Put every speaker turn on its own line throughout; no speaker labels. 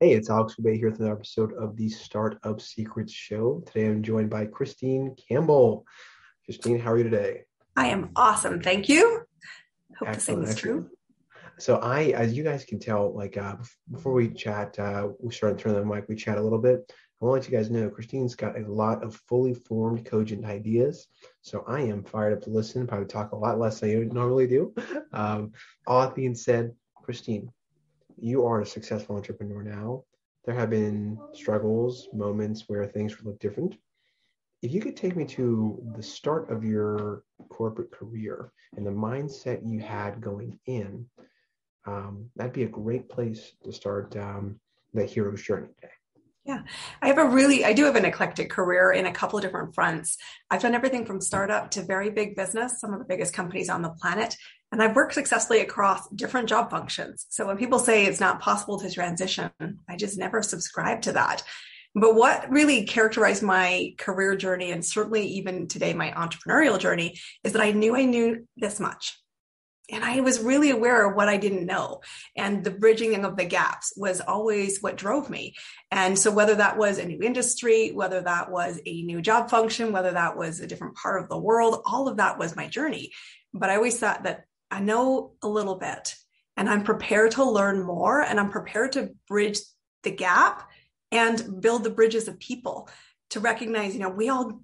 Hey, it's Alex Bay here with another episode of the Startup Secrets Show. Today I'm joined by Christine Campbell. Christine, how are you today?
I am awesome. Thank you. Hope the same
Excellent,
is
excellent.
true.
So as you guys can tell, before we chat, we started turning the mic, we chat a little bit. I want to let you guys know Christine's got a lot of fully formed, cogent ideas. So I am fired up to listen, probably talk a lot less than I normally do. All that being said, Christine, you are a successful entrepreneur now. There have been struggles, moments where things look different. If you could take me to the start of your corporate career and the mindset you had going in, that'd be a great place to start the hero's journey today.
Yeah, I do have an eclectic career in a couple of different fronts. I've done everything from startup to very big business, some of the biggest companies on the planet. And I've worked successfully across different job functions. So when people say it's not possible to transition, I just never subscribe to that. But what really characterized my career journey, and certainly even today, my entrepreneurial journey, is that I knew this much. And I was really aware of what I didn't know. And the bridging of the gaps was always what drove me. And so whether that was a new industry, whether that was a new job function, whether that was a different part of the world, all of that was my journey. But I always thought that I know a little bit and I'm prepared to learn more, and I'm prepared to bridge the gap and build the bridges of people to recognize, we all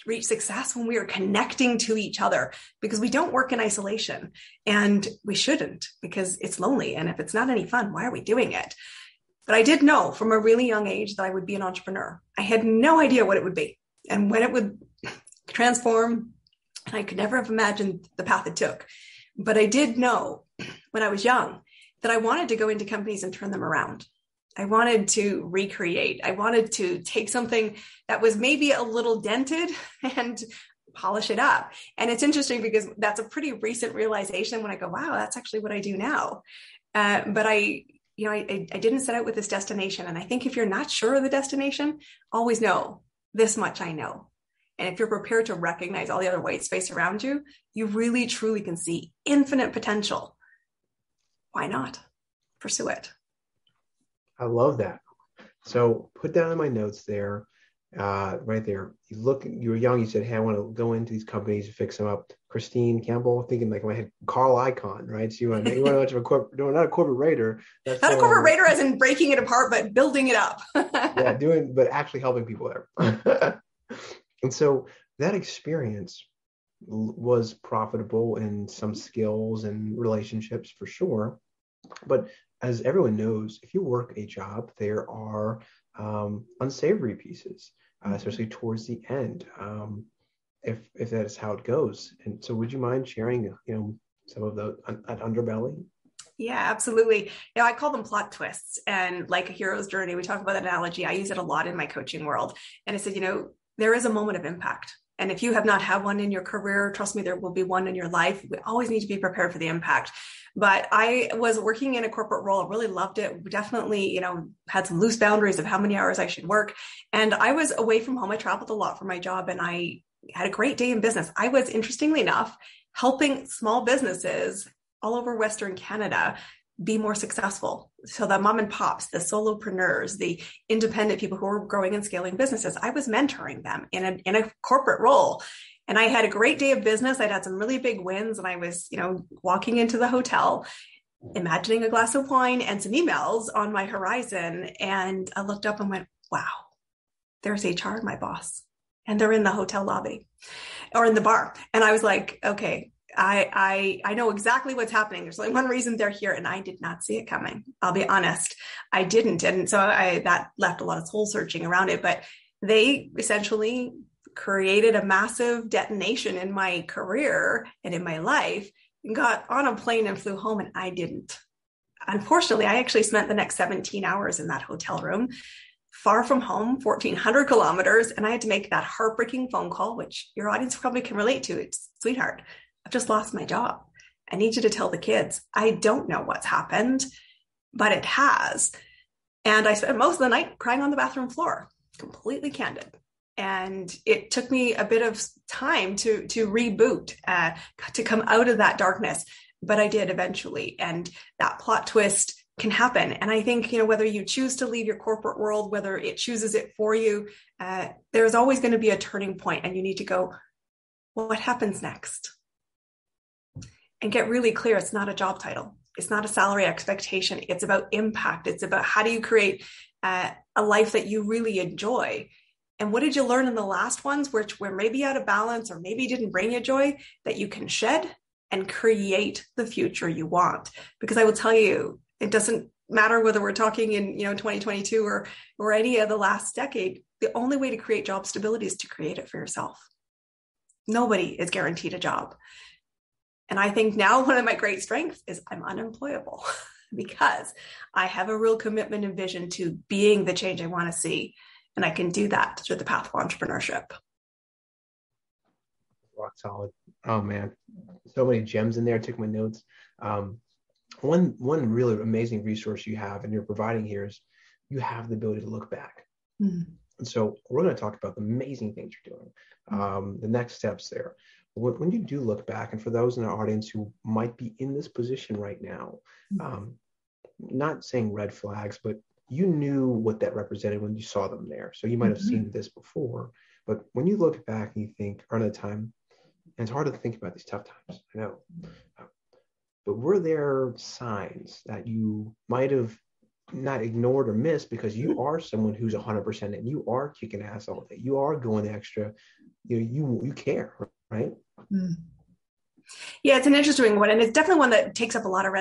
reach success when we are connecting to each other, because we don't work in isolation, and we shouldn't, because it's lonely. And if it's not any fun, why are we doing it? But I did know from a really young age that I would be an entrepreneur. I had no idea what it would be and when it would transform. And I could never have imagined the path it took. But I did know when I was young that I wanted to go into companies and turn them around. I wanted to recreate. I wanted to take something that was maybe a little dented and polish it up. And it's interesting because that's a pretty recent realization when I go, wow, that's actually what I do now. But I didn't set out with this destination. And I think if you're not sure of the destination, always know this much I know. And if you're prepared to recognize all the other white space around you, you really, truly can see infinite potential. Why not pursue it?
I love that. So put down in my notes there, right there. You were young, you said, hey, I want to go into these companies and fix them up. Christine Campbell, thinking like in my head, Carl Icahn, right? So you want much of a corporate, no, not a corporate raider.
That's not a corporate raider as in breaking it apart, but building it up.
Yeah, but actually helping people there. And so that experience was profitable in some skills and relationships for sure. But as everyone knows, if you work a job, there are unsavory pieces, especially towards the end, if that is how it goes. And so would you mind sharing, some of that underbelly?
Yeah, absolutely. I call them plot twists, and like a hero's journey. We talk about that analogy. I use it a lot in my coaching world. And I said, there is a moment of impact. And if you have not had one in your career, trust me, there will be one in your life. We always need to be prepared for the impact. But I was working in a corporate role. I really loved it. We definitely, had some loose boundaries of how many hours I should work. And I was away from home. I traveled a lot for my job, and I had a great day in business. I was, interestingly enough, helping small businesses all over Western Canada be more successful. So the mom and pops, the solopreneurs, the independent people who are growing and scaling businesses, I was mentoring them in a corporate role. And I had a great day of business. I'd had some really big wins, and I was, walking into the hotel, imagining a glass of wine and some emails on my horizon. And I looked up and went, wow, there's HR, my boss, and they're in the hotel lobby or in the bar. And I was like, okay, I know exactly what's happening. There's only one reason they're here, and I did not see it coming. I'll be honest, I didn't. And so that left a lot of soul searching around it, but they essentially created a massive detonation in my career and in my life, and got on a plane and flew home, and I didn't. Unfortunately, I actually spent the next 17 hours in that hotel room, far from home, 1,400 kilometers. And I had to make that heartbreaking phone call, which your audience probably can relate to. It's, sweetheart, I've just lost my job. I need you to tell the kids. I don't know what's happened, but it has. And I spent most of the night crying on the bathroom floor, completely candid. And it took me a bit of time to reboot, to come out of that darkness. But I did eventually. And that plot twist can happen. And I think, whether you choose to leave your corporate world, whether it chooses it for you, there's always going to be a turning point, and you need to go, well, what happens next? And get really clear. It's not a job title. It's not a salary expectation. It's about impact. It's about how do you create a life that you really enjoy. And what did you learn in the last ones, which were maybe out of balance or maybe didn't bring you joy, that you can shed and create the future you want? Because I will tell you, it doesn't matter whether we're talking in 2022 or any of the last decade. The only way to create job stability is to create it for yourself. Nobody is guaranteed a job. And I think now one of my great strengths is I'm unemployable because I have a real commitment and vision to being the change I want to see. And I can do that through the path of entrepreneurship.
Rock solid. Oh man, so many gems in there. I took my notes. One really amazing resource you have and you're providing here is you have the ability to look back. Mm-hmm. And so we're going to talk about the amazing things you're doing, the next steps there. When you do look back, and for those in our audience who might be in this position right now, not saying red flags, but you knew what that represented when you saw them there. So you might have seen this before, but when you look back and you think, around the time, and it's hard to think about these tough times, I know, but were there signs that you might have not ignored or missed because you are someone who's 100% and you are kicking ass all day, you are going extra, you care, right?
Yeah, it's an interesting one, and it's definitely one that takes up a lot of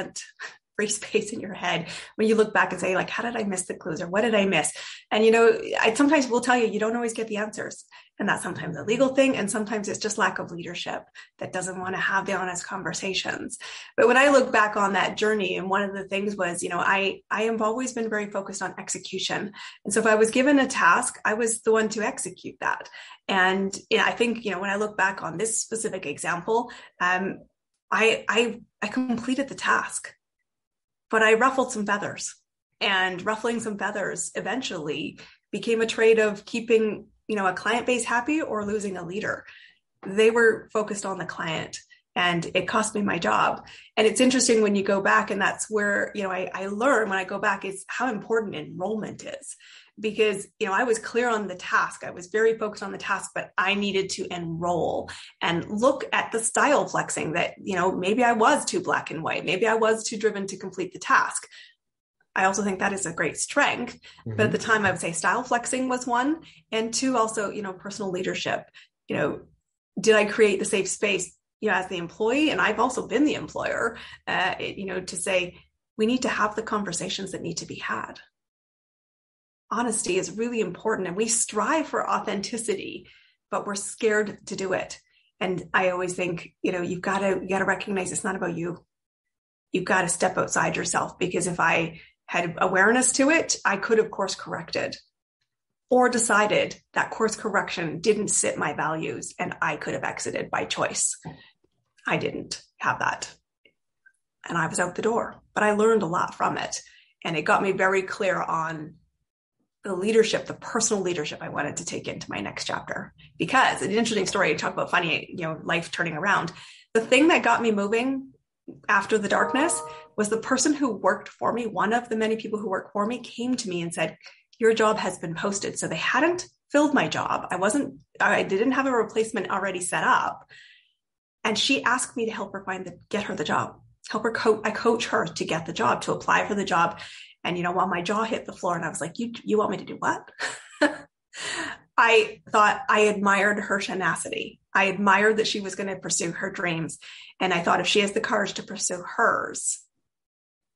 free space in your head when you look back and say, like, how did I miss the clues, or what did I miss? And I sometimes will tell you don't always get the answers, and that's sometimes a legal thing, and sometimes it's just lack of leadership that doesn't want to have the honest conversations. But when I look back on that journey, and one of the things was, I have always been very focused on execution, and so if I was given a task, I was the one to execute that. And I think when I look back on this specific example, I completed the task. But I ruffled some feathers, and ruffling some feathers eventually became a trade of keeping, a client base happy or losing a leader. They were focused on the client, and it cost me my job. And it's interesting when you go back, and that's where, I learn when I go back is how important enrollment is. Because, I was clear on the task. I was very focused on the task, but I needed to enroll and look at the style flexing that, maybe I was too black and white. Maybe I was too driven to complete the task. I also think that is a great strength. Mm-hmm. But at the time, I would say style flexing was one. And two, also, personal leadership. Did I create the safe space, as the employee? And I've also been the employer, to say, we need to have the conversations that need to be had. Honesty is really important, and we strive for authenticity, but we're scared to do it. And I always think, you've got to recognize it's not about you. You've got to step outside yourself, because if I had awareness to it, I could have course corrected or decided that course correction didn't sit my values, and I could have exited by choice. I didn't have that. And I was out the door, but I learned a lot from it. And it got me very clear on the leadership, the personal leadership I wanted to take into my next chapter. Because an interesting story, talk about funny, life turning around. The thing that got me moving after the darkness was the person who worked for me. One of the many people who worked for me came to me and said, your job has been posted. So they hadn't filled my job. I didn't have a replacement already set up. And she asked me to help her get her the job, help her I coach her to get the job, to apply for the job. And, while my jaw hit the floor and I was like, you want me to do what? I thought I admired her tenacity. I admired that she was going to pursue her dreams. And I thought if she has the courage to pursue hers,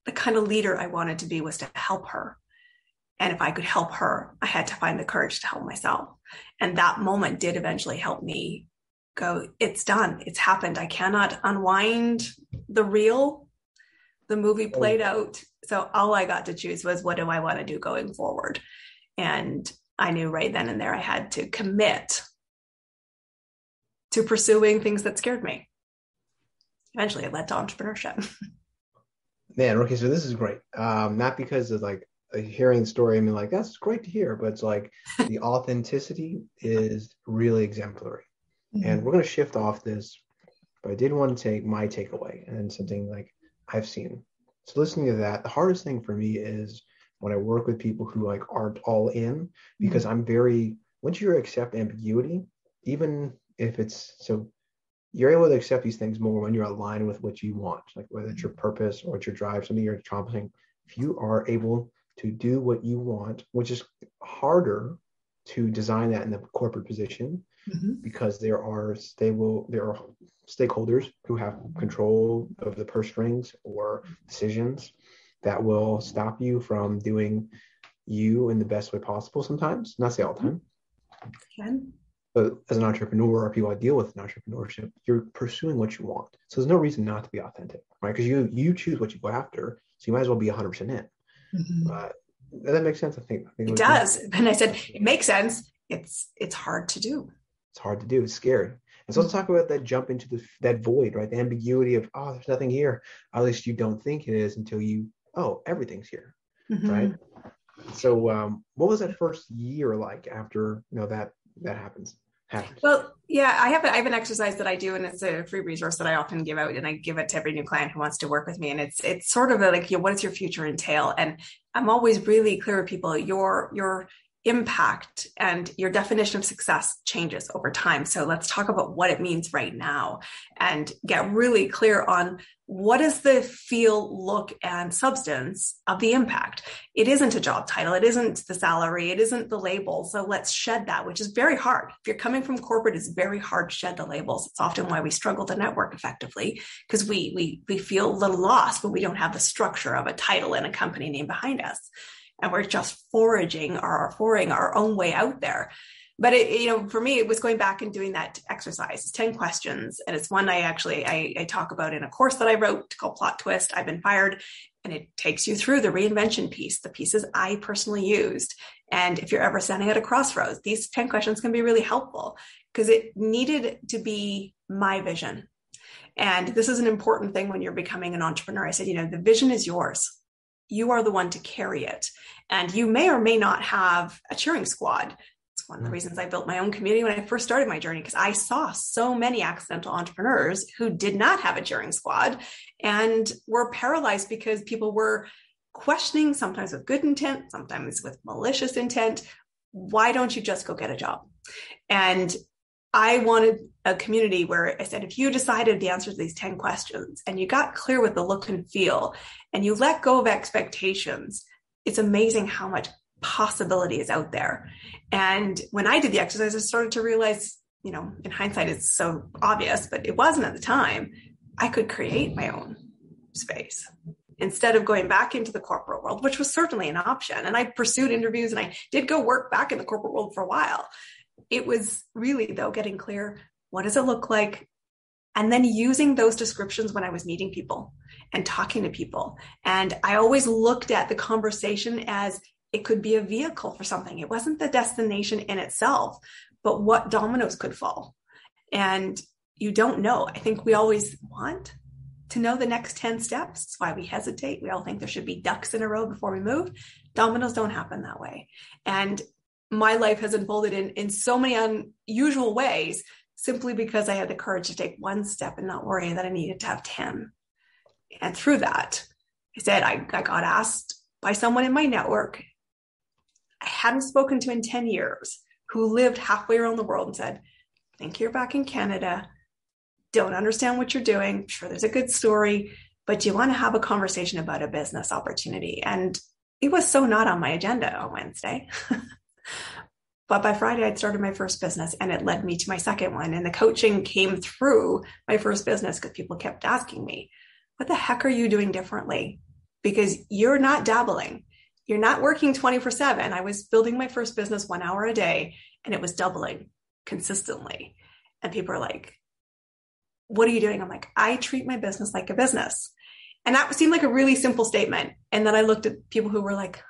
the kind of leader I wanted to be was to help her. And if I could help her, I had to find the courage to help myself. And that moment did eventually help me go, it's done. It's happened. I cannot unwind the reel. The movie played out. So all I got to choose was, what do I want to do going forward? And I knew right then and there I had to commit to pursuing things that scared me. Eventually it led to entrepreneurship.
Man, okay, so this is great. Not because of like hearing the story, I mean, like, that's great to hear, but it's like the authenticity is really exemplary. Mm-hmm. And we're going to shift off this, but I did want to take my takeaway and something like I've seen. So listening to that, the hardest thing for me is when I work with people who like aren't all in, because once you accept ambiguity, even if it's so you're able to accept these things more when you're aligned with what you want, like whether it's your purpose or it's your drive, something you're accomplishing. If you are able to do what you want, which is harder to design that in the corporate position, because there are stakeholders who have control of the purse strings or decisions that will stop you from doing you in the best way possible sometimes, not say all the time. But as an entrepreneur, or people I deal with in entrepreneurship, you're pursuing what you want. So there's no reason not to be authentic, right? Because you choose what you go after, so you might as well be 100% in. That makes sense, I think
it does. And I said, it makes sense. It's hard to do.
It's hard to do. It's scary. And so let's talk about that jump into that void, right? The ambiguity of, oh, there's nothing here. At least you don't think it is until everything's here, right? So what was that first year like after that happens?
Well, yeah, I have an exercise that I do, and it's a free resource that I often give out, and I give it to every new client who wants to work with me. And it's sort of like, what does your future entail? And I'm always really clear with people, your impact and your definition of success changes over time. So let's talk about what it means right now and get really clear on what is the feel, look, and substance of the impact. It isn't a job title. It isn't the salary. It isn't the label. So let's shed that, which is very hard. If you're coming from corporate, it's very hard to shed the labels. It's often why we struggle to network effectively, because we feel a little lost when we don't have the structure of a title and a company name behind us. And we're just foraging our own way out there. But for me, it was going back and doing that exercise. It's 10 questions. And it's one I talk about in a course that I wrote called Plot Twist, I've Been Fired. And it takes you through the reinvention piece, the pieces I personally used. And if you're ever standing at a crossroads, these 10 questions can be really helpful, because it needed to be my vision. And this is an important thing when you're becoming an entrepreneur. I said, the vision is yours. You are the one to carry it. And you may or may not have a cheering squad. It's one of the reasons I built my own community when I first started my journey, because I saw so many accidental entrepreneurs who did not have a cheering squad and were paralyzed because people were questioning, sometimes with good intent, sometimes with malicious intent. Why don't you just go get a job? And I wanted a community where I said, if you decided the answer to these 10 questions and you got clear with the look and feel and you let go of expectations, it's amazing how much possibility is out there. And when I did the exercise, I started to realize, in hindsight, it's so obvious, but it wasn't at the time. I could create my own space instead of going back into the corporate world, which was certainly an option. And I pursued interviews and I did go work back in the corporate world for a while. It was really, though, getting clear, what does it look like? And then using those descriptions when I was meeting people and talking to people. And I always looked at the conversation as it could be a vehicle for something. It wasn't the destination in itself, but what dominoes could fall. And you don't know. I think we always want to know the next 10 steps. That's why we hesitate. We all think there should be ducks in a row before we move. Dominoes don't happen that way. And my life has unfolded in so many unusual ways, simply because I had the courage to take one step and not worry that I needed to have 10. And through that, I said, I got asked by someone in my network I hadn't spoken to in 10 years, who lived halfway around the world, and said, I think you're back in Canada. Don't understand what you're doing. I'm sure there's a good story, but do you want to have a conversation about a business opportunity? And it was so not on my agenda on Wednesday. But by Friday, I'd started my first business, and it led me to my second one. And the coaching came through my first business because people kept asking me, what the heck are you doing differently? Because you're not dabbling. You're not working 24/7. I was building my first business 1 hour a day, and it was doubling consistently. And people are like, what are you doing? I'm like, I treat my business like a business. And that seemed like a really simple statement. And then I looked at people who were like,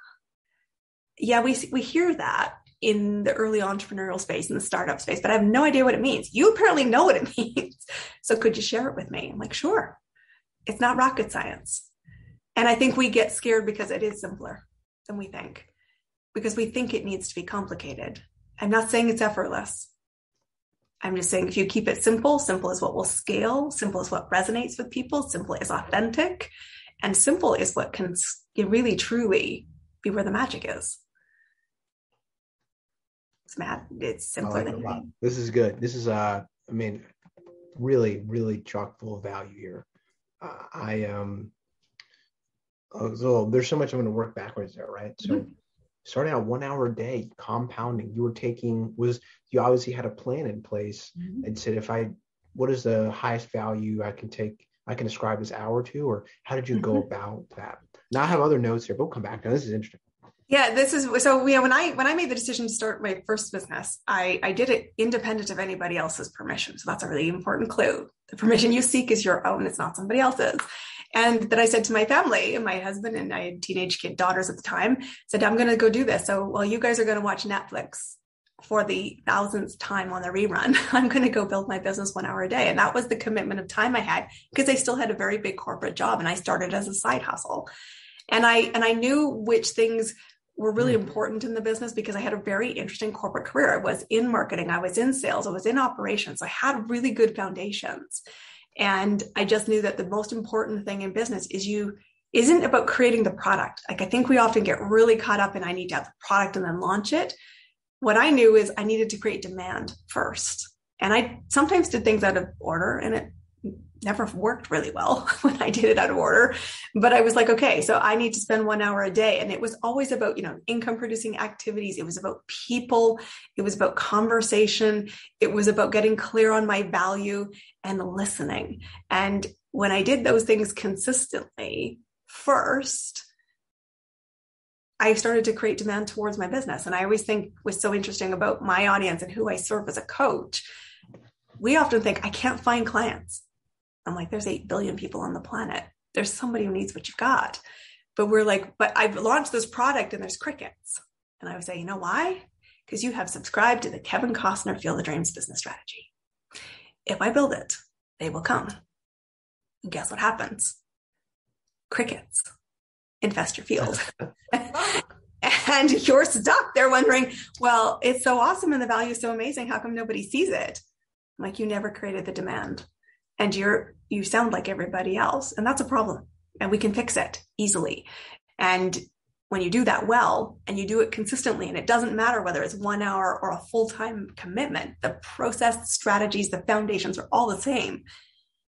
yeah, we hear that in the early entrepreneurial space, in the startup space, but I have no idea what it means. You apparently know what it means. So could you share it with me? I'm like, sure. It's not rocket science. And I think we get scared because it is simpler than we think, because we think it needs to be complicated. I'm not saying it's effortless. I'm just saying if you keep it simple, simple is what will scale, simple is what resonates with people, simple is authentic, And simple is what can really, truly be where the magic is. It's simpler than you think.
This is good. This is, really, really chock full of value here. So there's so much I'm going to work backwards there, right? So starting out 1 hour a day, compounding, you obviously had a plan in place and said, what is the highest value I can ascribe this hour to, or how did you go about that? Now I have other notes here, but we'll come back. Now this is interesting.
Yeah, when I made the decision to start my first business, I did it independent of anybody else's permission. So that's a really important clue. The permission you seek is your own. It's not somebody else's. And then I said to my family and my husband, and I had teenage daughters at the time, said, I'm going to go do this. So while you guys are going to watch Netflix for the 1000th time on the rerun, I'm going to go build my business 1 hour a day. And that was the commitment of time I had, because I still had a very big corporate job and I started as a side hustle. And I knew which things were really important in the business, because I had a very interesting corporate career. I was in marketing, I was in sales, I was in operations. I had really good foundations. And I just knew that the most important thing in business isn't about creating the product. Like, I think we often get really caught up in, I need to have the product and then launch it. What I knew is I needed to create demand first. And I sometimes did things out of order, and it never worked really well when I did it out of order. But I was like, okay, so I need to spend 1 hour a day. And it was always about, income producing activities. It was about people. It was about conversation. It was about getting clear on my value and listening. And when I did those things consistently first, I started to create demand towards my business. And I always think what's so interesting about my audience and who I serve as a coach, we often think, I can't find clients. I'm like, there's 8 billion people on the planet. There's somebody who needs what you've got. But we're like, but I've launched this product and there's crickets. And I would say, you know why? Because you have subscribed to the Kevin Costner Field of Dreams business strategy. If I build it, they will come. And guess what happens? Crickets infest your field. And you're stuck there wondering, well, it's so awesome and the value is so amazing. How come nobody sees it? I'm like, you never created the demand. And you sound like everybody else. And that's a problem. And we can fix it easily. And when you do that well, and you do it consistently, and it doesn't matter whether it's 1 hour or a full-time commitment, the process, strategies, the foundations are all the same.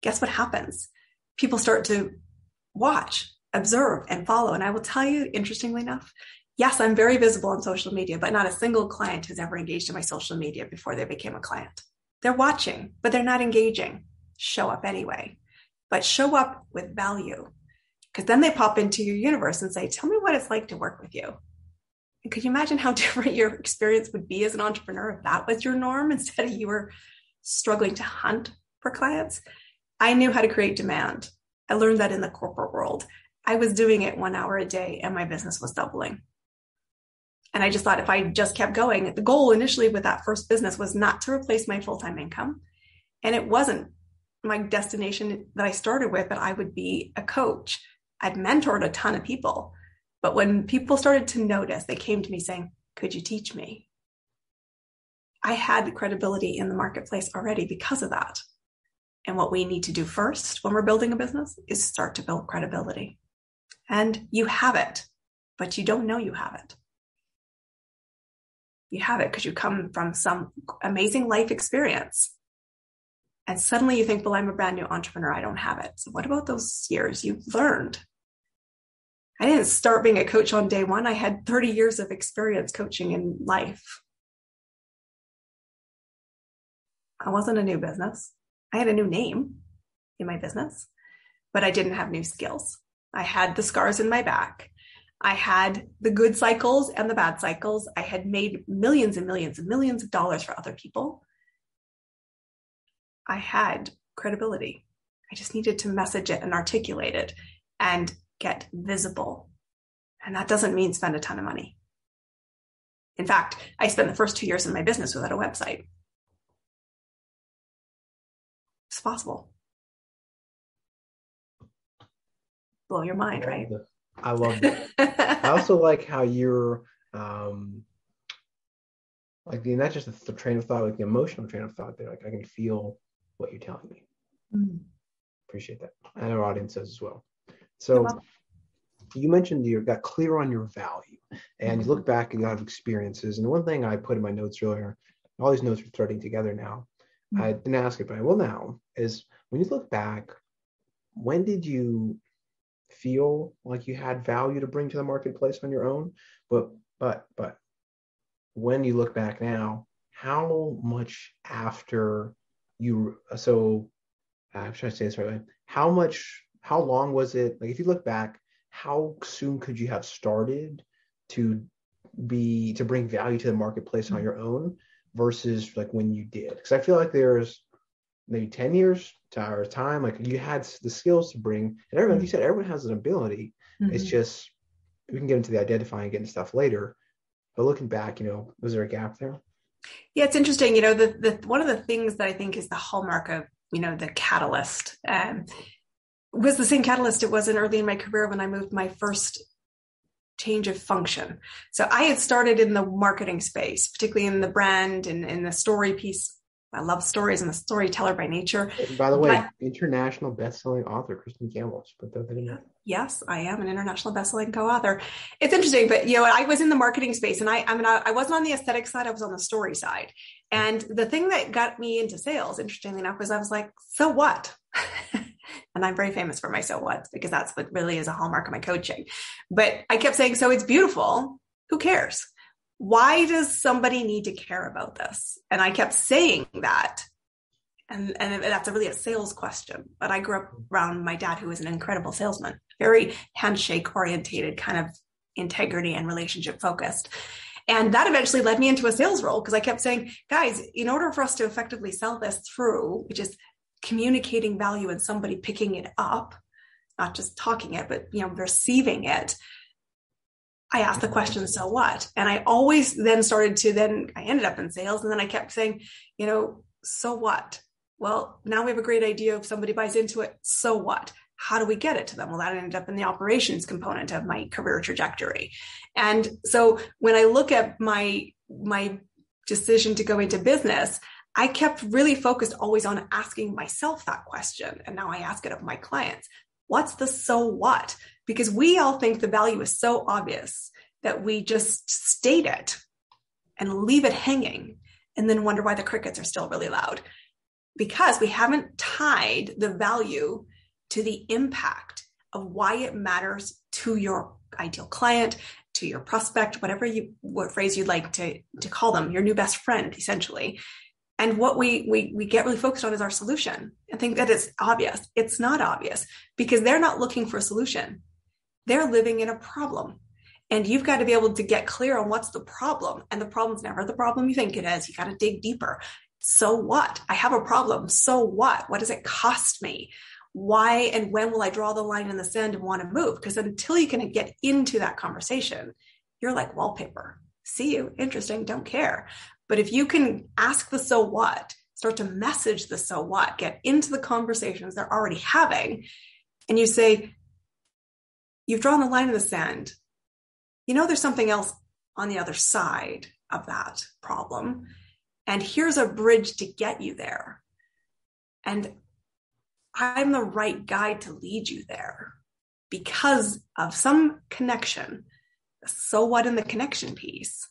Guess what happens? People start to watch, observe, and follow. And I will tell you, interestingly enough, yes, I'm very visible on social media, but not a single client has ever engaged in my social media before they became a client. They're watching, but they're not engaging. Show up anyway, but show up with value, because then they pop into your universe and say, tell me what it's like to work with you. And could you imagine how different your experience would be as an entrepreneur if that was your norm instead of you were struggling to hunt for clients? I knew how to create demand. I learned that in the corporate world. I was doing it 1 hour a day and my business was doubling. And I just thought, if I just kept going, the goal initially with that first business was not to replace my full-time income. And it wasn't my destination that I started with, that I would be a coach. I'd mentored a ton of people. But when people started to notice, they came to me saying, could you teach me? I had credibility in the marketplace already because of that. And what we need to do first when we're building a business is start to build credibility. And you have it, but you don't know you have it. You have it because you come from some amazing life experience. And suddenly you think, well, I'm a brand new entrepreneur. I don't have it. So what about those years you've learned? I didn't start being a coach on day one. I had 30 years of experience coaching in life. I wasn't a new business. I had a new name in my business, but I didn't have new skills. I had the scars in my back. I had the good cycles and the bad cycles. I had made millions and millions and millions of dollars for other people. I had credibility. I just needed to message it and articulate it and get visible. And that doesn't mean spend a ton of money. In fact, I spent the first 2 years in my business without a website. It's possible. Blow your mind, right?
I love that. I also like how you're like not just the train of thought, like the emotional train of thought there. Like I can feel what you're telling me. Appreciate that. And our audience does as well. So you mentioned you got clear on your value and you look back at a lot of experiences. And one thing I put in my notes earlier, all these notes are threading together now. I didn't ask it, but I will now, is when you look back, when did you feel like you had value to bring to the marketplace on your own? But when you look back now, how much after you, I'm trying to say this right, how long was it? Like if you look back, how soon could you have started to bring value to the marketplace on your own versus like when you did? Because I feel like there's maybe 10 years to our time, like you had the skills to bring, and everyone, like you said, everyone has an ability. It's just, we can get into the identifying, getting stuff later. But looking back, was there a gap there?
Yeah, it's interesting. The one of the things that I think is the hallmark of, the catalyst was the same catalyst it was early in my career when I moved my first change of function. So I had started in the marketing space, particularly in the brand and in the story piece. I love stories and a storyteller by nature.
And by the way, international best-selling author, Christine Campbell.
Yes, I am an international best-selling co-author. It's interesting, but I was in the marketing space, and I wasn't on the aesthetic side. I was on the story side. And the thing that got me into sales, interestingly enough, was I was like, so what? And I'm very famous for my so whats because that's what really is a hallmark of my coaching. But I kept saying, so it's beautiful. Who cares? Why does somebody need to care about this? And I kept saying that. And that's really a sales question. But I grew up around my dad, who was an incredible salesman, very handshake orientated, kind of integrity and relationship focused. And that eventually led me into a sales role because I kept saying, guys, in order for us to effectively sell this through, which is communicating value and somebody picking it up, not just talking it, but receiving it, I asked the question, so what? And I always then I ended up in sales, and then I kept saying, so what? Well, now we have a great idea if somebody buys into it, so what? How do we get it to them? Well, that ended up in the operations component of my career trajectory. And so when I look at my decision to go into business, I kept really focused always on asking myself that question. And now I ask it of my clients. What's the so what? Because we all think the value is so obvious that we just state it and leave it hanging and then wonder why the crickets are still really loud, because we haven't tied the value to the impact of why it matters to your ideal client, to your prospect, what phrase you'd like to call them, your new best friend, essentially. And what we get really focused on is our solution and think that it's obvious. It's not obvious because they're not looking for a solution. They're living in a problem. And you've got to be able to get clear on what's the problem. And the problem's never the problem you think it is. You got to dig deeper. So what? I have a problem. So what? What does it cost me? Why and when will I draw the line in the sand and want to move? Because until you can get into that conversation, you're like wallpaper. See you. Interesting. Don't care. But if you can ask the so what, start to message the so what, get into the conversations they're already having, and you say, you've drawn the line in the sand. There's something else on the other side of that problem. And here's a bridge to get you there. And I'm the right guide to lead you there because of some connection. So what in the connection piece?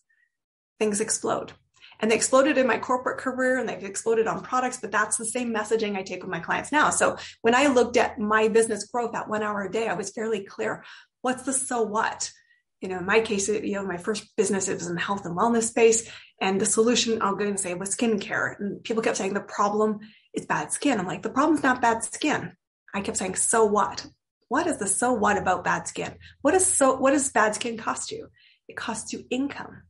Things explode. And they exploded in my corporate career and they've exploded on products, but that's the same messaging I take with my clients now. So when I looked at my business growth at 1 hour a day, I was fairly clear. What's the so what? In my case, my first business, it was in the health and wellness space. And the solution, I'll go and say, was skincare. And people kept saying the problem is bad skin. I'm like, the problem's not bad skin. I kept saying, so what? What is the so what about bad skin? What does bad skin cost you? It costs you income.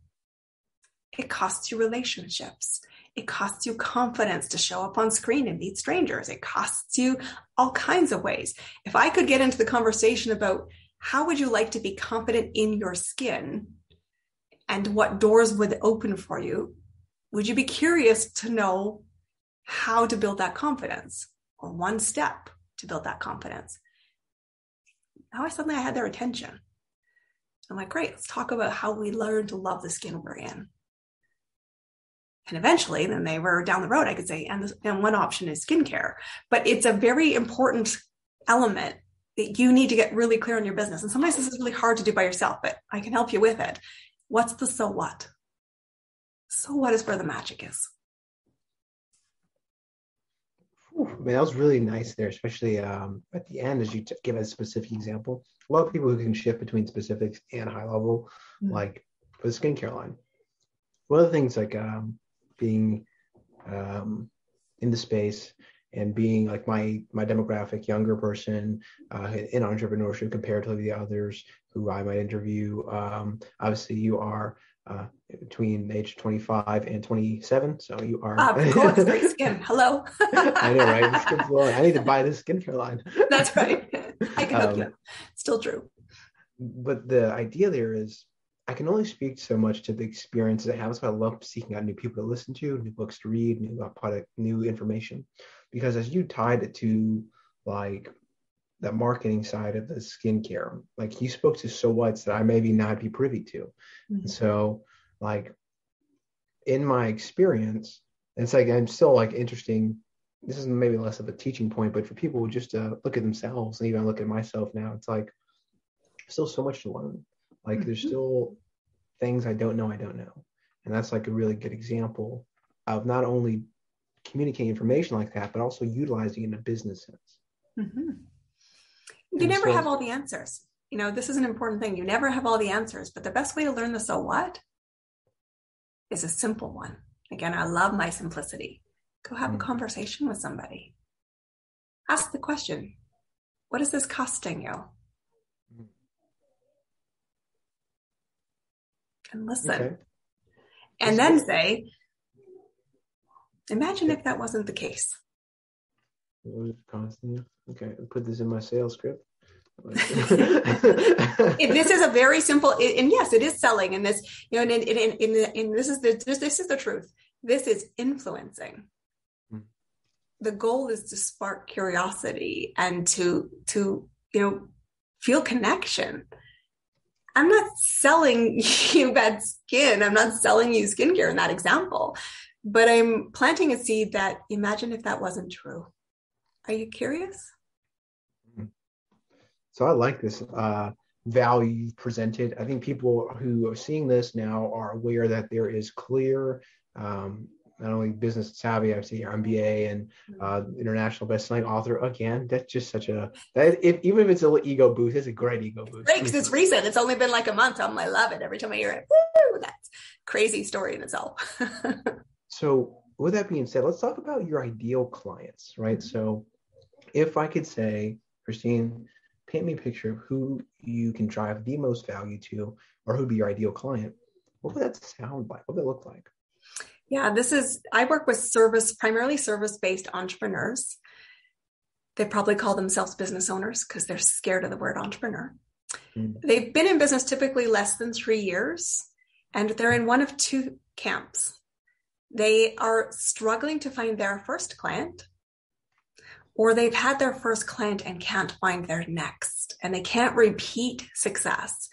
It costs you relationships. It costs you confidence to show up on screen and meet strangers. It costs you all kinds of ways. If I could get into the conversation about how would you like to be confident in your skin and what doors would open for you, would you be curious to know how to build that confidence or one step to build that confidence? Now I had their attention. I'm like, great, let's talk about how we learn to love the skin we're in. And eventually, then they were down the road, I could say, and one option is skincare. But it's a very important element that you need to get really clear on your business. And sometimes this is really hard to do by yourself, but I can help you with it. What's the so what? So what is where the magic is.
Man, that was really nice there, especially at the end as you give a specific example. A lot of people who can shift between specifics and high level, like for the skincare line. One of the things like being in the space and being like my demographic, younger person in entrepreneurship compared to the others who I might interview. Obviously, you are between age 25 and 27, so you are.
Of course, great skin. Hello.
I know, right? The skin's glowing. I need to buy this skincare line.
That's right. I can help you. Still true.
But the idea there is, I can only speak so much to the experiences I have. So I love seeking out new people to listen to, new books to read, new product, new information. Because as you tied it to like the marketing side of the skincare, like you spoke to so what's that I maybe not be privy to. And so like in my experience, it's like I'm still like interesting. This is maybe less of a teaching point, but for people just to look at themselves and even look at myself now, it's like still so much to learn. Like there's still things I don't know. And that's like a really good example of not only communicating information like that, but also utilizing it in a business sense.
You never have all the answers. You know, this is an important thing. You never have all the answers, but the best way to learn the so what is a simple one. Again, I love my simplicity. Go have a conversation with somebody. Ask the question, what is this costing you? And listen. Okay. And then say, imagine if that wasn't the case.
What is it costing you? Okay, I'll put this in my sales script.
This is a very simple, and yes, it is selling. And this, you know, and this is the truth. This is influencing. The goal is to spark curiosity and to feel connection. I'm not selling you bad skin. I'm not selling you skincare in that example, but I'm planting a seed that imagine if that wasn't true. Are you curious?
So I like this value presented. I think people who are seeing this now are aware that there is clear, not only business savvy, I see your MBA and international best-selling author. Again, that's just such a, even if it's a little ego boost, it's a great ego boost.
Great, because it's recent. It's only been like a month. I love it. Every time I hear it, woo, that's crazy story in itself.
So with that being said, let's talk about your ideal clients, right? So if I could say, Christine, paint me a picture of who you can drive the most value to, or who'd be your ideal client, what would that sound like? What would it look like?
Yeah, I work with primarily service-based entrepreneurs. They probably call themselves business owners because they're scared of the word entrepreneur. They've been in business typically less than 3 years, and they're in one of two camps. They are struggling to find their first client, or they've had their first client and can't find their next, and they can't repeat success.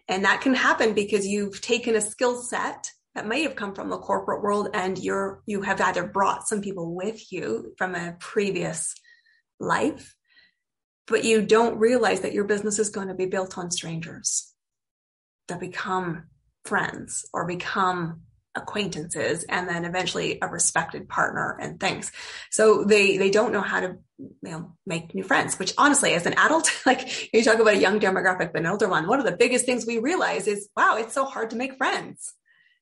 And that can happen because you've taken a skill set that may have come from the corporate world, and you have either brought some people with you from a previous life, but you don't realize that your business is going to be built on strangers that become friends or become acquaintances, and then eventually a respected partner and things. So they don't know how to make new friends, which honestly, as an adult, like you talk about a young demographic, but an older one, one of the biggest things we realize is, wow, it's so hard to make friends.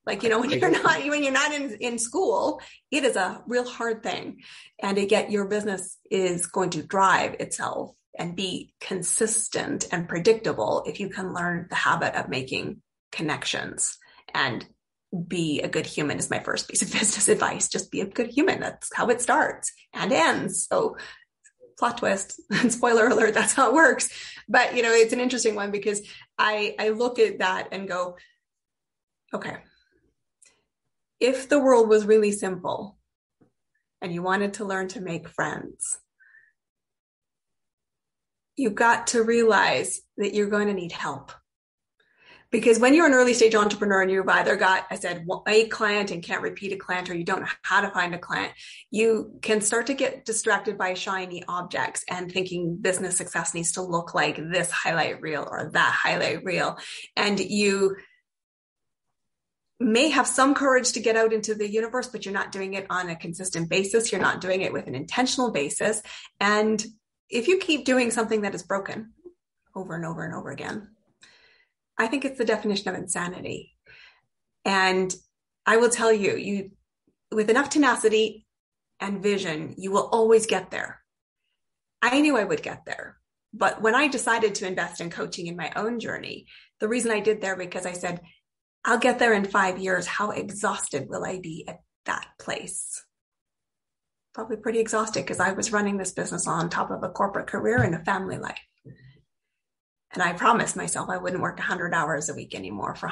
Like, when you're not in school, it is a real hard thing. And yet your business is going to drive itself and be consistent and predictable if you can learn the habit of making connections and be a good human is my first piece of business advice. Just be a good human. That's how it starts and ends. So plot twist and spoiler alert, that's how it works. But, it's an interesting one because I look at that and go, okay, if the world was really simple and you wanted to learn to make friends, you got to realize that you're going to need help. Because when you're an early stage entrepreneur and you've either got, I said, a client and can't repeat a client, or you don't know how to find a client, you can start to get distracted by shiny objects and thinking business success needs to look like this highlight reel or that highlight reel. And you may have some courage to get out into the universe, but you're not doing it on a consistent basis. You're not doing it with an intentional basis. And if you keep doing something that is broken over and over and over again, I think it's the definition of insanity. And I will tell you, you with enough tenacity and vision, you will always get there. I knew I would get there. But when I decided to invest in coaching in my own journey, the reason I did there, because I said, I'll get there in 5 years. How exhausted will I be at that place? Probably pretty exhausted, because I was running this business on top of a corporate career and a family life. And I promised myself I wouldn't work 100 hours a week anymore for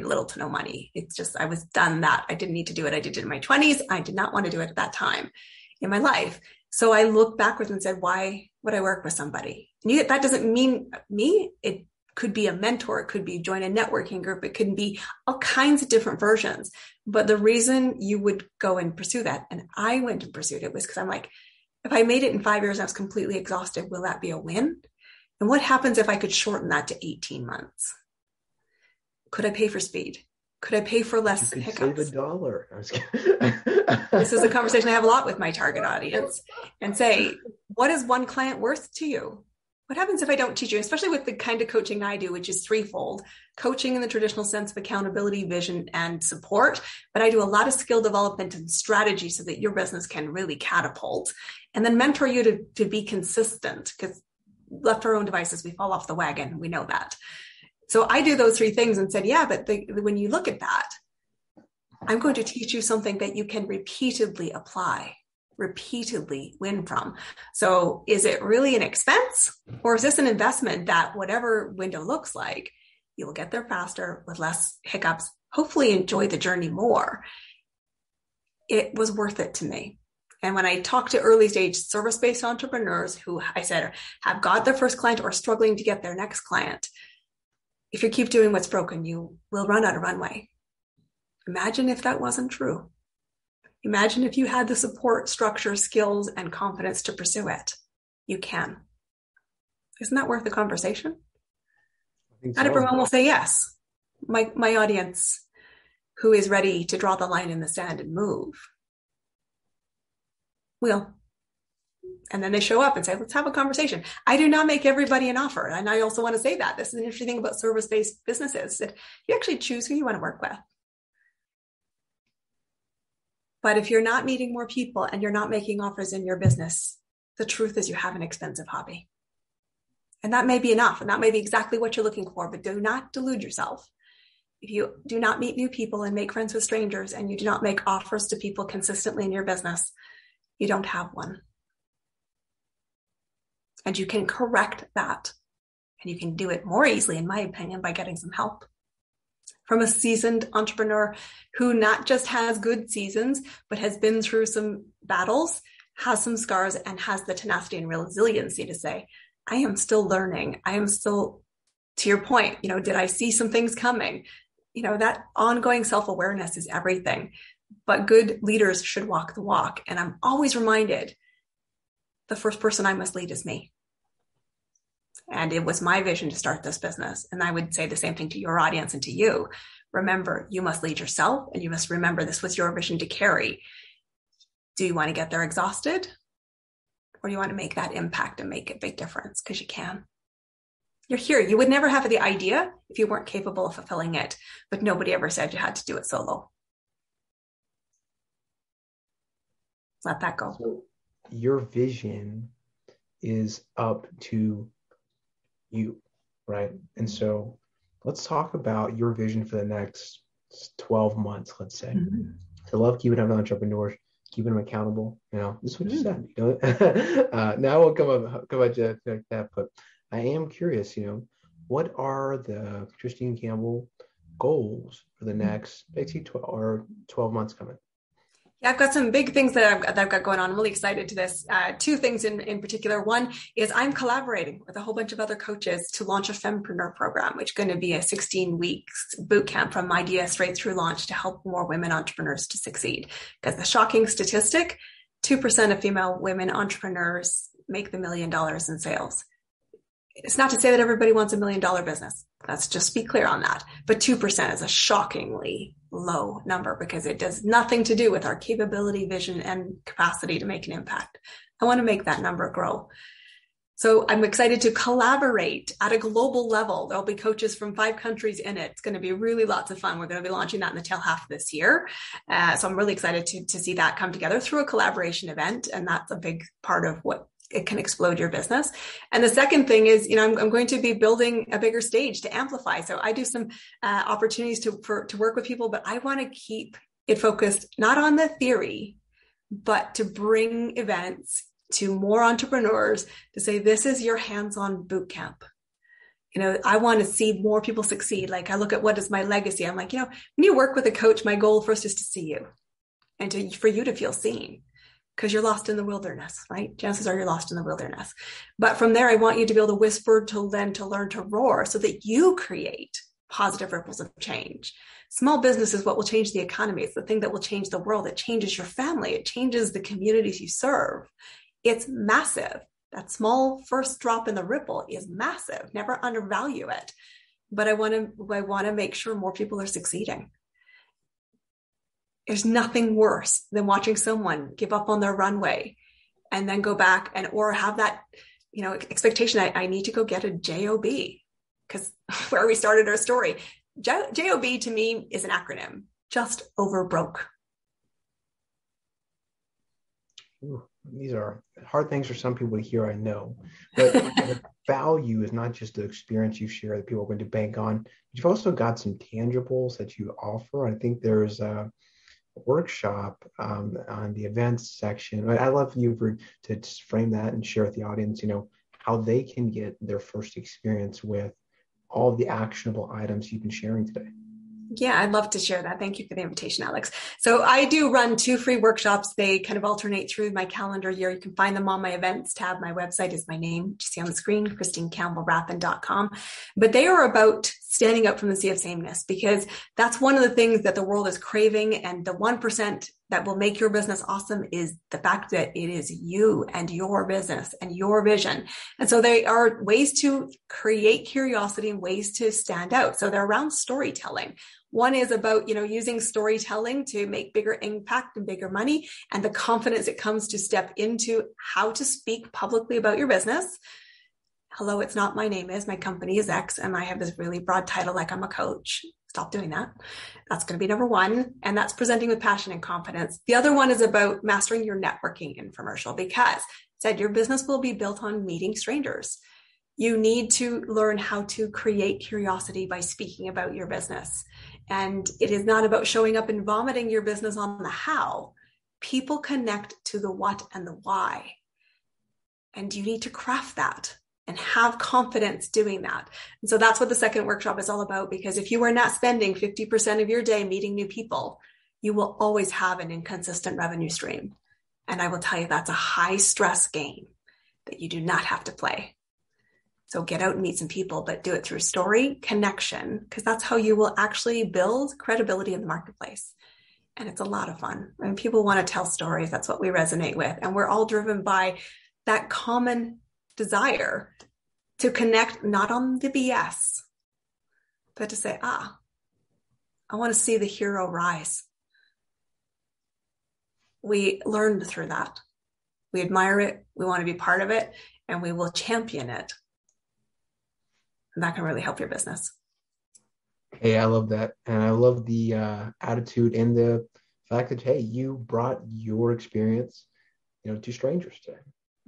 little to no money. It's just, I was done that. I didn't need to do it. I did it in my 20s. I did not want to do it at that time in my life. So I looked backwards and said, why would I work with somebody? And that doesn't mean me. It could be a mentor. It could be join a networking group. It could be all kinds of different versions. But the reason you would go and pursue that, and I went and pursued it, was because I'm like, if I made it in 5 years and I was completely exhausted, will that be a win? And what happens if I could shorten that to 18 months? Could I pay for speed? Could I pay for less hiccups?
Save $1.
This is a conversation I have a lot with my target audience, and say, what is one client worth to you? What happens if I don't teach you, especially with the kind of coaching I do, which is threefold: coaching in the traditional sense of accountability, vision, and support. But I do a lot of skill development and strategy so that your business can really catapult, and then mentor you to be consistent, because left to our own devices, we fall off the wagon. We know that. So I do those three things and said, yeah, but when you look at that, I'm going to teach you something that you can repeatedly apply, repeatedly win from. So is it really an expense, or is this an investment that whatever window looks like, you will get there faster with less hiccups, hopefully enjoy the journey more? It was worth it to me. And when I talk to early stage service-based entrepreneurs who I said have got their first client or struggling to get their next client, if you keep doing what's broken, you will run out of runway. Imagine if that wasn't true. Imagine if you had the support, structure, skills, and confidence to pursue it. You can. Isn't that worth the conversation? Not everyone will say yes. My audience, who is ready to draw the line in the sand and move, will. And then they show up and say, let's have a conversation. I do not make everybody an offer. And I also want to say that this is an interesting thing about service-based businesses, that you actually choose who you want to work with. But if you're not meeting more people and you're not making offers in your business, the truth is you have an expensive hobby. And that may be enough. And that may be exactly what you're looking for, but do not delude yourself. If you do not meet new people and make friends with strangers, and you do not make offers to people consistently in your business, you don't have one. And you can correct that. And you can do it more easily, in my opinion, by getting some help from a seasoned entrepreneur who not just has good seasons, but has been through some battles, has some scars, and has the tenacity and resiliency to say, I am still learning. I am still, to your point, did I see some things coming? That ongoing self-awareness is everything. But good leaders should walk the walk. And I'm always reminded, the first person I must lead is me. And it was my vision to start this business. And I would say the same thing to your audience and to you. Remember, you must lead yourself, and you must remember this was your vision to carry. Do you want to get there exhausted? Or do you want to make that impact and make a big difference? Because you can. You're here. You would never have the idea if you weren't capable of fulfilling it. But nobody ever said you had to do it solo. Let that go.
So your vision is up to you, right? And so let's talk about your vision for the next 12 months, let's say. Mm-hmm. I love keeping up with entrepreneurs, keeping them accountable. This is what you said. Now we'll come up to that, but I am curious, what are the Christine Campbell goals for the next 12 months coming?
Yeah, I've got some big things that I've got going on. I'm really excited to this. Two things in particular. One is I'm collaborating with a whole bunch of other coaches to launch a Fempreneur program, which is going to be a 16 weeks boot camp from idea straight through launch to help more women entrepreneurs to succeed. Because the shocking statistic, 2% of female women entrepreneurs make the $1 million in sales. It's not to say that everybody wants $1 million business. Let's just be clear on that. But 2% is a shockingly low number because it does nothing to do with our capability, vision, and capacity to make an impact. I want to make that number grow. So I'm excited to collaborate at a global level. There'll be coaches from 5 countries in it. It's going to be really lots of fun. We're going to be launching that in the tail half of this year. So I'm really excited to see that come together through a collaboration event. And that's a big part of what it can explode your business. And the second thing is, I'm going to be building a bigger stage to amplify. So I do some opportunities to work with people, but I want to keep it focused not on the theory, but to bring events to more entrepreneurs to say, this is your hands-on boot camp. I want to see more people succeed. Like I look at what is my legacy. I'm like, when you work with a coach, my goal first is to see you and for you to feel seen. Because you're lost in the wilderness, right? Chances are you're lost in the wilderness. But from there, I want you to be able to whisper to then to learn to roar so that you create positive ripples of change. Small business is what will change the economy. It's the thing that will change the world. It changes your family. It changes the communities you serve. It's massive. That small first drop in the ripple is massive. Never undervalue it. But I want to make sure more people are succeeding. There's nothing worse than watching someone give up on their runway and then go back or have that, expectation. I need to go get a job because where we started our story, job to me is an acronym, just over broke.
Ooh, these are hard things for some people to hear, I know, but the value is not just the experience you share that people are going to bank on, but you've also got some tangibles that you offer. I think there's a workshop on the events section. I'd love for you to frame that and share with the audience, how they can get their first experience with all the actionable items you've been sharing today.
Yeah, I'd love to share that. Thank you for the invitation, Alex. So I do run 2 free workshops. They kind of alternate through my calendar year. You can find them on my events tab. My website is my name, you see on the screen, ChristineCampbellRapin.com. But they are about standing up from the sea of sameness, because that's one of the things that the world is craving. And the 1% that will make your business awesome is the fact that it is you and your business and your vision. And so they are ways to create curiosity and ways to stand out. So they're around storytelling. One is about, using storytelling to make bigger impact and bigger money, and the confidence it comes to step into how to speak publicly about your business. Hello, it's not my name is, my company is X, and I have this really broad title like I'm a coach. Stop doing that. That's going to be number 1. And that's presenting with passion and confidence. The other one is about mastering your networking infomercial, because your business will be built on meeting strangers. You need to learn how to create curiosity by speaking about your business. And it is not about showing up and vomiting your business on the how. People connect to the what and the why. And you need to craft that and have confidence doing that. And so that's what the second workshop is all about, because if you are not spending 50% of your day meeting new people, you will always have an inconsistent revenue stream. And I will tell you, that's a high stress game that you do not have to play. So get out and meet some people, but do it through story, connection, because that's how you will actually build credibility in the marketplace. And it's a lot of fun. And people want to tell stories. That's what we resonate with. And we're all driven by that common desire to connect, not on the BS, but to say, I want to see the hero rise. We learned through that. We admire it. We want to be part of it, and we will champion it. And that can really help your business.
Hey, I love that. And I love the attitude and the fact that, hey, you brought your experience, to strangers today.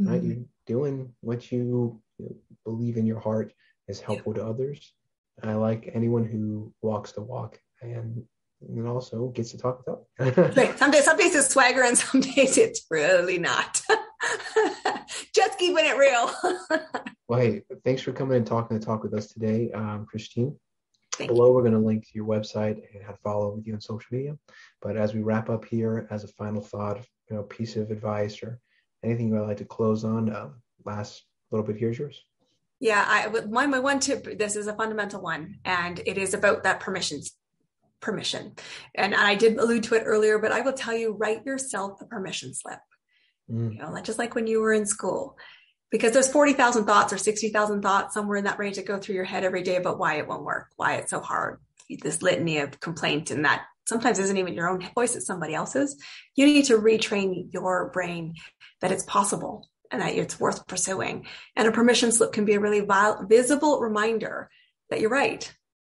Right? Mm-hmm. You're doing what you believe in your heart is helpful to others. I like anyone who walks the walk and also gets to talk the talk.
Right. Some days it's swagger, and some days it's really not. Just keeping it real.
Well, hey, thanks for coming and talking the talk with us today, Christine.
Thank
Below,
you.
we're going to link to your website and how to follow with you on social media. But as we wrap up here, as a final thought, piece of advice or anything you would like to close on, last little bit, here's yours.
Yeah, my one tip, this is a fundamental one, and it is about that permission. And I did allude to it earlier, but I will tell you, write yourself a permission slip. Just like when you were in school, because there's 40,000 thoughts or 60,000 thoughts somewhere in that range that go through your head every day about why it won't work, why it's so hard, this litany of complaint, and that sometimes isn't even your own voice, it's somebody else's. You need to retrain your brain that it's possible and that it's worth pursuing. And a permission slip can be a really visible reminder that you're right.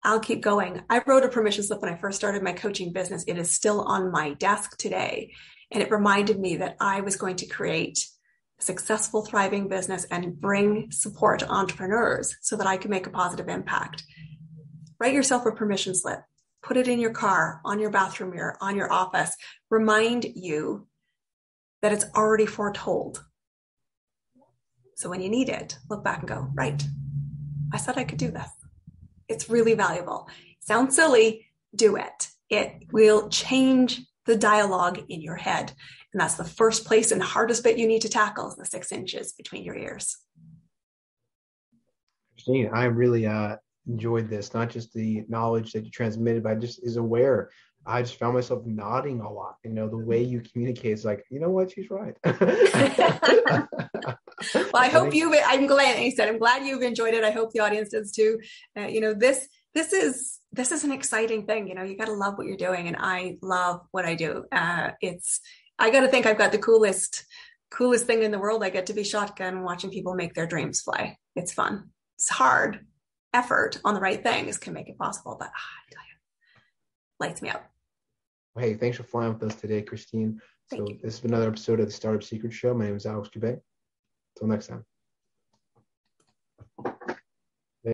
I'll keep going. I wrote a permission slip when I first started my coaching business. It is still on my desk today. And it reminded me that I was going to create a successful, thriving business and bring support to entrepreneurs so that I could make a positive impact. Write yourself a permission slip. Put it in your car, on your bathroom mirror, on your office. Remind you that it's already foretold. So when you need it, look back and go, right, I said I could do this. It's really valuable. Sounds silly, do it. It will change the dialogue in your head. And that's the first place and the hardest bit you need to tackle is the 6 inches between your ears.
Christine, I really enjoyed this, not just the knowledge that you transmitted, but I just is aware. I just found myself nodding a lot. The way you communicate is like, you know what, she's right.
Well, I'm glad you've enjoyed it. I hope the audience does too. This is an exciting thing. You got to love what you're doing. And I love what I do. I got to think I've got the coolest thing in the world. I get to be shotgun watching people make their dreams fly. It's fun. It's hard. Effort on the right things can make it possible, but I tell you, lights me up.
Hey, thanks for flying with us today, Christine.
Thank you.
This has been another episode of the Startup Secret Show. My name is Alex Dubay. Until next time.